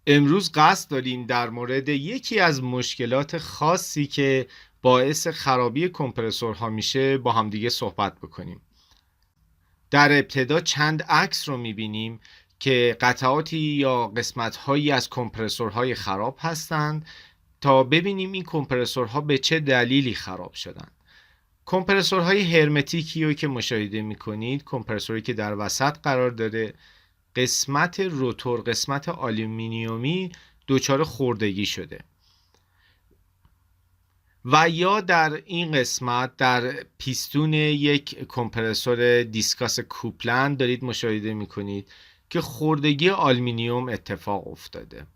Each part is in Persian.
امروز قصد داریم در مورد یکی از مشکلات خاصی که باعث خرابی کمپرسورها میشه با همدیگه صحبت بکنیم. در ابتدا چند عکس رو میبینیم که قطعاتی یا قسمت‌هایی از کمپرسورهای خراب هستند تا ببینیم این کمپرسورها به چه دلیلی خراب شدن. کمپرسورهای هرمتیکی رو که مشاهده میکنید، کمپرسوری که در وسط قرار داره، قسمت روتور، قسمت آلومینیومی دچار خوردگی شده و یا در این قسمت در پیستون یک کمپرسور دیسکاس کوپلند دارید مشاهده میکنید که خوردگی آلومینیوم اتفاق افتاده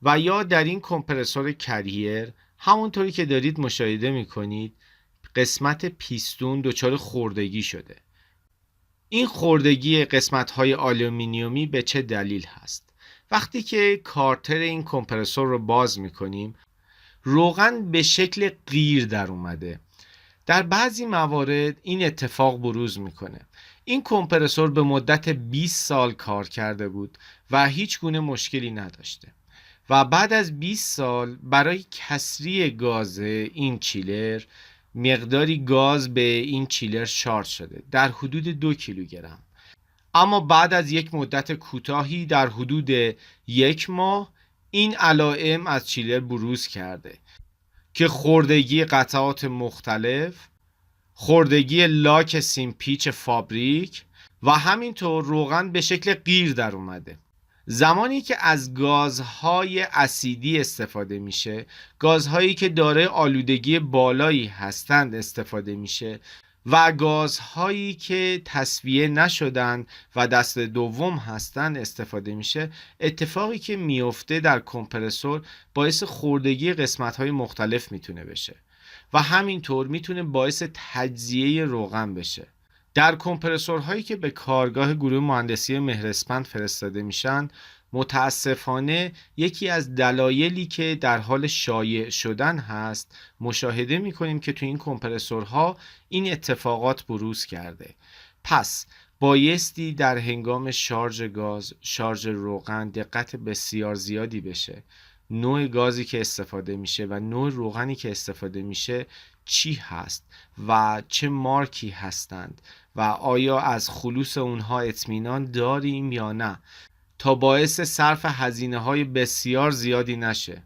و یا در این کمپرسور کریر همونطوری که دارید مشاهده میکنید قسمت پیستون دچار خوردگی شده. این خوردگی قسمت‌های آلومینیومی به چه دلیل هست؟ وقتی که کارتر این کمپرسور رو باز می‌کنیم، روغن به شکل قیر در اومده. در بعضی موارد این اتفاق بروز میکنه. این کمپرسور به مدت 20 سال کار کرده بود و هیچ گونه مشکلی نداشته و بعد از 20 سال برای کسری گاز این چیلر مقداری گاز به این چیلر شارژ شده در حدود 2 کیلوگرم، اما بعد از یک مدت کوتاهی در حدود 1 ماه این علائم از چیلر بروز کرده که خوردگی قطعات مختلف، خوردگی لاک سیم پیچ فابریک و همینطور روغن به شکل قیر در اومده. زمانی که از گازهای اسیدی استفاده میشه، گازهایی که دارای آلودگی بالایی هستند استفاده میشه و گازهایی که تصفیه نشدن و دست دوم هستند استفاده میشه، اتفاقی که میفته در کمپرسور باعث خوردگی قسمت‌های مختلف میتونه بشه و همینطور میتونه باعث تجزیه روغن بشه. در کمپرسورهایی که به کارگاه گروه مهندسی مهراسپند فرستاده میشن، متاسفانه یکی از دلایلی که در حال شایع شدن هست مشاهده میکنیم که تو این کمپرسورها این اتفاقات بروز کرده. پس بایستی در هنگام شارژ گاز، شارژ روغن دقت بسیار زیادی بشه. نوع گازی که استفاده میشه و نوع روغنی که استفاده میشه چی هست و چه مارکی هستند و آیا از خلوص اونها اطمینان داریم یا نه، تا باعث صرف هزینه‌های بسیار زیادی نشه.